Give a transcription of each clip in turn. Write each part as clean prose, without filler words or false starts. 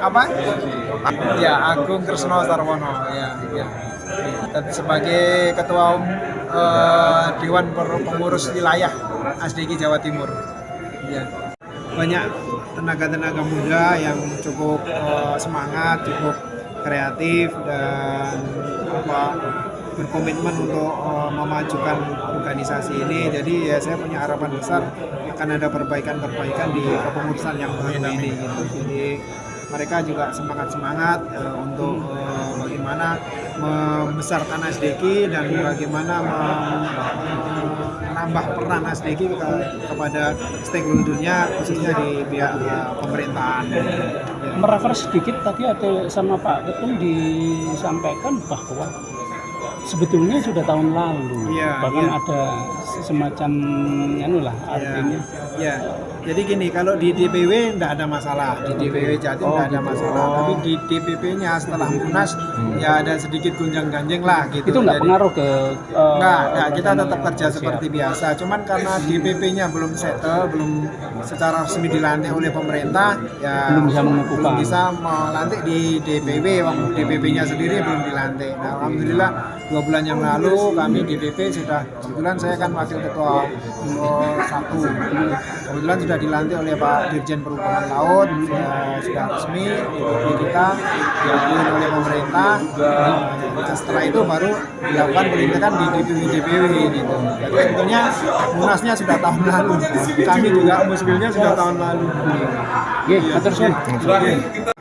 Apa? Ya, Agung Kresno Sarwono ya. Dan sebagai ketua Dewan Pengurus Wilayah ASDQ Jawa Timur. Ya. Banyak tenaga-tenaga muda yang cukup semangat, cukup kreatif dan berkomitmen untuk memajukan organisasi ini. Jadi ya saya punya harapan besar akan ada perbaikan-perbaikan di kepengurusan yang baru ini gitu. Jadi mereka juga semangat untuk bagaimana membesarkan ASDQ dan bagaimana menambah peran ASDQ kepada stakeholder-nya khususnya di pihak pemerintahan. Merefer sedikit tadi ada sama Pak Ketum disampaikan bahwa sebetulnya sudah tahun lalu, bahkan ada semacam artinya. Ya, jadi gini, kalau di DPW tidak ada masalah, di DPW Jatim tidak ada masalah, tapi di DPP-nya setelah Munas ya ada sedikit gonjang-ganjing lah gitu. Itu nggak pengaruh ke? Nggak, kita tetap kerja seperti biasa. Cuman karena DPP-nya belum settle, belum secara resmi dilantik oleh pemerintah, ya belum bisa melantik di DPW, DPP-nya sendiri belum dilantik. Nah, alhamdulillah 2 bulan yang lalu kami DPP sudah, kebetulan saya kan wakil ketua 1, kebetulan sudah dilantik oleh Pak Dirjen Perhubungan Laut, sudah resmi DPP kita diakui oleh pemerintah. Setelah itu baru dilakukan penindakan di DPW gitu. Jadi sebetulnya munasnya sudah tahun lalu, kami juga musbilnya sudah tahun lalu.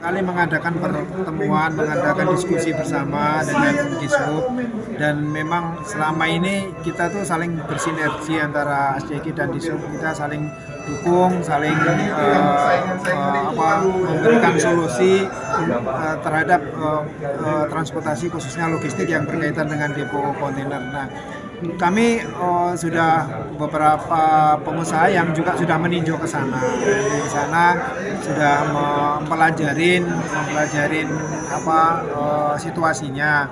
Kali mengadakan pertemuan, mengadakan diskusi bersama dengan Dishub, dan memang selama ini kita tuh saling bersinergi antara ASDQ dan Dishub, kita saling dukung, saling memberikan solusi terhadap transportasi khususnya logistik yang berkaitan dengan depo kontainer. Nah, kami sudah beberapa pengusaha yang juga sudah meninjau ke sana. Di sana sudah mempelajarin situasinya.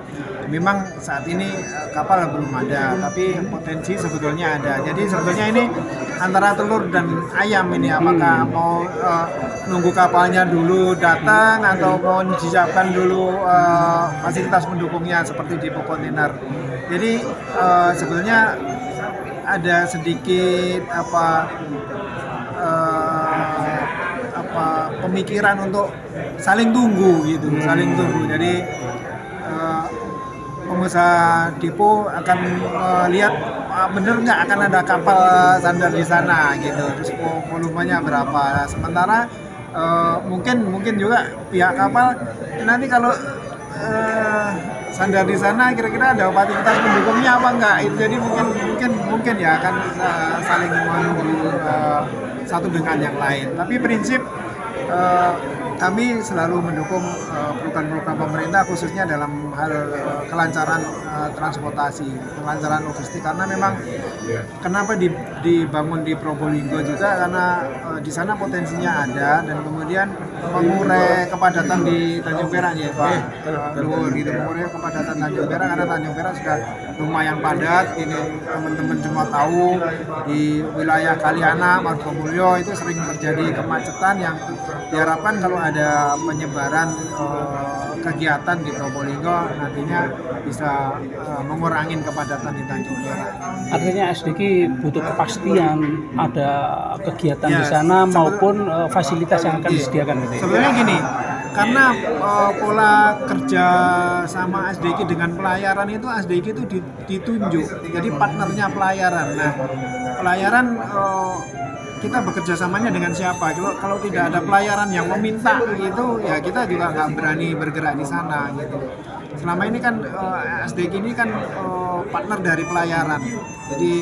Memang saat ini kapal belum ada, tapi potensi sebetulnya ada. Jadi sebetulnya ini antara telur dan ayam ini, apakah mau nunggu kapalnya dulu datang atau mau disiapkan dulu fasilitas pendukungnya seperti depo kontainer. Jadi sebetulnya ada sedikit pemikiran untuk saling tunggu gitu, saling tunggu. Jadi pengusaha depo akan lihat bener nggak akan ada kapal sandar di sana gitu, terus volumenya berapa. Sementara mungkin juga pihak kapal nanti kalau sandar di sana kira-kira ada fasilitas pendukungnya apa enggak. Jadi mungkin ya akan saling menunggu satu dengan yang lain. Tapi prinsip kami selalu mendukung program-program pemerintah khususnya dalam hal kelancaran transportasi, kelancaran logistik, karena memang kenapa dibangun di Probolinggo juga karena di sana potensinya ada, dan kemudian mengurai kepadatan di Tanjung Perak ya Pak, mengurai kepadatan Tanjung Perak karena Tanjung Perak sudah lumayan padat. Ini teman-teman semua tahu di wilayah Kaliana, Margomulyo itu sering terjadi kemacetan yang diharapkan kalau ada penyebaran kegiatan di Probolinggo nantinya bisa mengurangi kepadatan di Tanjung Perak. Artinya ASDQ butuh kepastian ada kegiatan di sana maupun fasilitas yang akan disediakan. Sebenarnya gini, karena pola kerja sama ASDQ dengan pelayaran itu, ASDQ itu ditunjuk jadi partnernya pelayaran. Nah, pelayaran kita bekerja samanya dengan siapa? Kalau tidak ada pelayaran yang meminta gitu, ya kita juga nggak berani bergerak di sana gitu. Selama ini kan ASDQ ini kan partner dari pelayaran. Jadi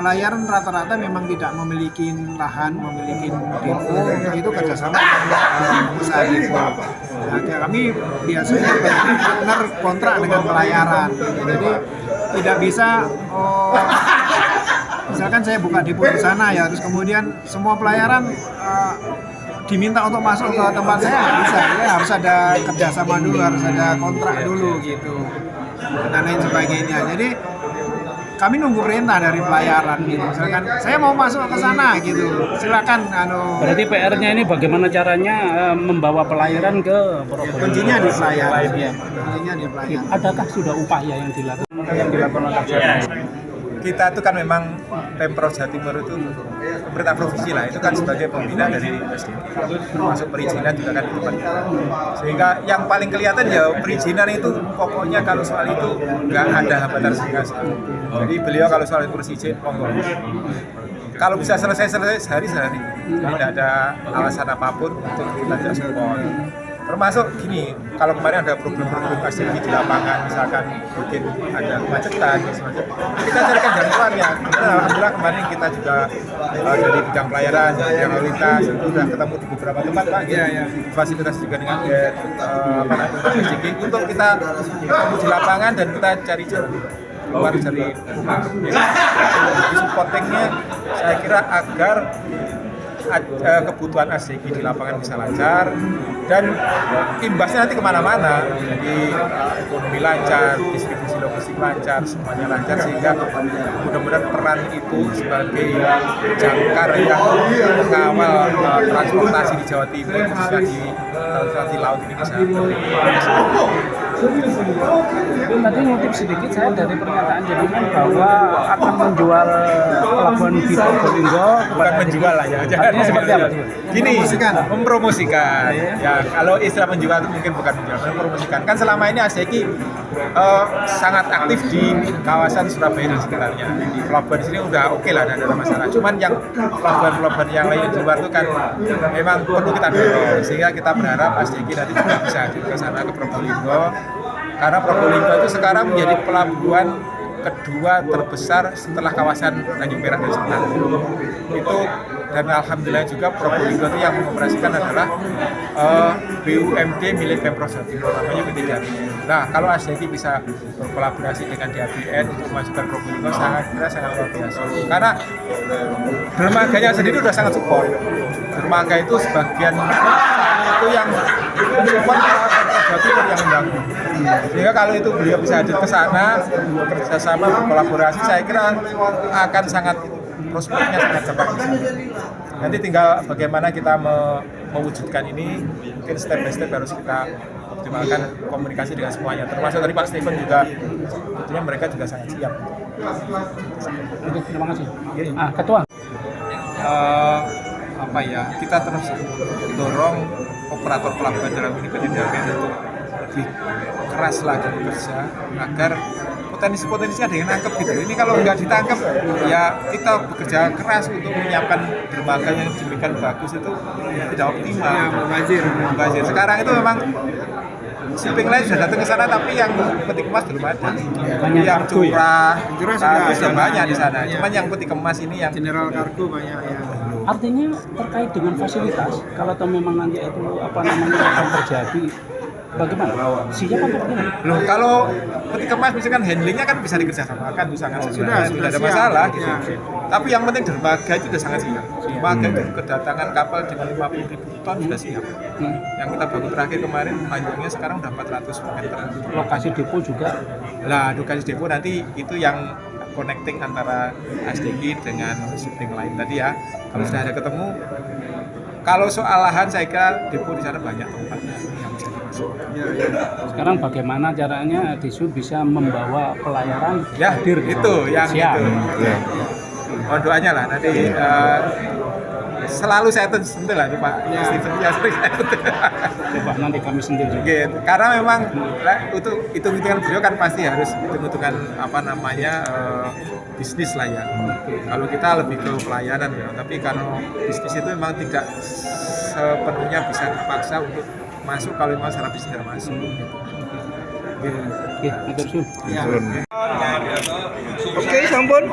pelayaran rata-rata memang tidak memiliki lahan, memiliki depo, itu kerjasama dengan usaha depo. Nah, kami biasanya partner kontrak dengan pelayaran. Jadi tidak bisa misalkan saya buka depo di sana ya, terus kemudian semua pelayaran diminta untuk masuk ke tempat saya nggak bisa. Ya harus ada kerjasama dulu, harus ada kontrak dulu gitu, dan lain sebagainya. Jadi kami nunggu perintah dari pelayaran gitu. Misalkan saya mau masuk ke sana gitu, silakan. Berarti PR-nya ini bagaimana caranya membawa pelayaran ke Probolinggo? Kuncinya di pelayaran. Kuncinya di pelayaran. Adakah sudah upaya yang dilakukan oleh Kapolres? Kita itu kan memang Pemprov Jawa Timur itu pemerintah provinsi lah, itu kan sebagai pembina dari SDM, termasuk perizinan juga kan itu kan. Sehingga yang paling kelihatan ya perizinan itu pokoknya kalau soal itu nggak ada hambatan sehingga. Jadi beliau kalau soal kursi izin, monggo. Kalau bisa selesai sehari-hari, tidak ada alasan apapun untuk kita tidak support. Termasuk gini, kalau kemarin ada problem-problem SDG di lapangan, misalkan mungkin ada kemacetan, kita carikan jalan keluarnya. Alhamdulillah kemarin kita juga dari bidang pelayaran, dari bidang lalu lintas, itu sudah ketemu di beberapa tempat Pak. Fasilitas juga dengan SDG untuk kita ketemu di lapangan dan kita cari jalan keluar cari supportingnya, saya kira agar kebutuhan SDG di lapangan bisa lancar dan imbasnya nanti kemana-mana, jadi ekonomi lancar, distribusi logistik lancar, semuanya lancar sehingga mudah-mudahan peran itu sebagai jangkar yang mengawal transportasi di Jawa Timur khususnya di transportasi laut ini bisa. Tadi ngutip sedikit saya dari pernyataan jenengan bahwa akan menjual pelabuhan di Probolinggo. Bukan menjual lah ya. Artinya seperti apa? Gini, mempromosikan. Ya, kalau istilah menjual itu mungkin bukan menjual, mempromosikan. Kan selama ini ASEKI sangat aktif di kawasan Surabaya dan sekitarnya. Di pelabuhan di sini udah oke lah, tidak ada masalah. Cuman yang pelabuhan-pelabuhan yang lain di luar itu kan memang perlu kita dorong. Sehingga kita berharap ASEKI nanti juga bisa hadir ke sana ke Probolinggo. Karena Probolinggo itu sekarang menjadi pelabuhan kedua terbesar setelah kawasan Tanjung Perak dan sekitar. Itu dan alhamdulillah juga Probolinggo itu yang mengoperasikan adalah BUMD milik Pemprov Jawa Timur, namanya PT Jati. Nah, kalau ASEKI bisa berkolaborasi dengan DABN untuk memajukan Probolinggo sangat luar biasa. Karena dermaganya sendiri sudah sangat support. Dermaga itu sebagian itu yang support Jawa Timur yang membangun. Sehingga kalau itu beliau bisa hadir ke sana, bekerjasama, berkolaborasi, saya kira akan sangat prospeknya sangat cepat. Nanti tinggal bagaimana kita mewujudkan ini, mungkin step by step harus kita optimalkan komunikasi dengan semuanya. Termasuk dari Pak Steven juga, tentunya mereka juga sangat siap. Oke, terima kasih. Ketua. Kita terus dorong operator pelabuhan dalam ini PT DABN untuk lebih keras lagi bekerja agar potensi-potensi ada yang nangkep gitu. Ini kalau nggak ditangkap ya kita bekerja keras untuk menyiapkan dermaga yang demikian bagus itu tidak optimal. Mubazir. Sekarang itu memang shipping line sudah datang ke sana tapi yang peti kemas belum ada. Yang curah sudah banyak di sana. Cuman yang peti kemas ini yang General Cargo banyak ya. Artinya terkait dengan fasilitas, kalau memang nanti itu akan terjadi, bagaimana? Siap atau bagaimana? Loh, kalau peti kemas misalkan handlingnya kan bisa dikerjasamakan, itu sangat sudah ada masalah gitu. Tapi yang penting dermaga itu sudah sangat siap. Dermaga itu kedatangan kapal dengan 50.000 ton sudah siap. Yang kita bangun terakhir kemarin panjangnya sekarang udah 400 meter. Lokasi depo juga. Lah, lokasi depo nanti itu yang connecting antara SDG dengan shipping line tadi ya. Kalau sudah ada ketemu, kalau soal lahan saya kira depo di sana banyak tempatnya yang bisa dimasuk. Sekarang bagaimana caranya Disu bisa membawa pelayaran hadir itu yang siap. itu. Mohon doanya lah nanti selalu saya sentuh lah Pak Steven ya sering saya sentuh. Coba nanti kami sendiri juga. Gitu. Karena memang itu hitung-hitungan beliau kan pasti harus hitung-hitungan bisnis lah ya. Kalau kita lebih ke pelayanan ya, tapi kalau bisnis itu memang tidak sepenuhnya bisa dipaksa untuk masuk kalau memang secara bisnis tidak masuk. Oke, matur suwun. Oke, sampun.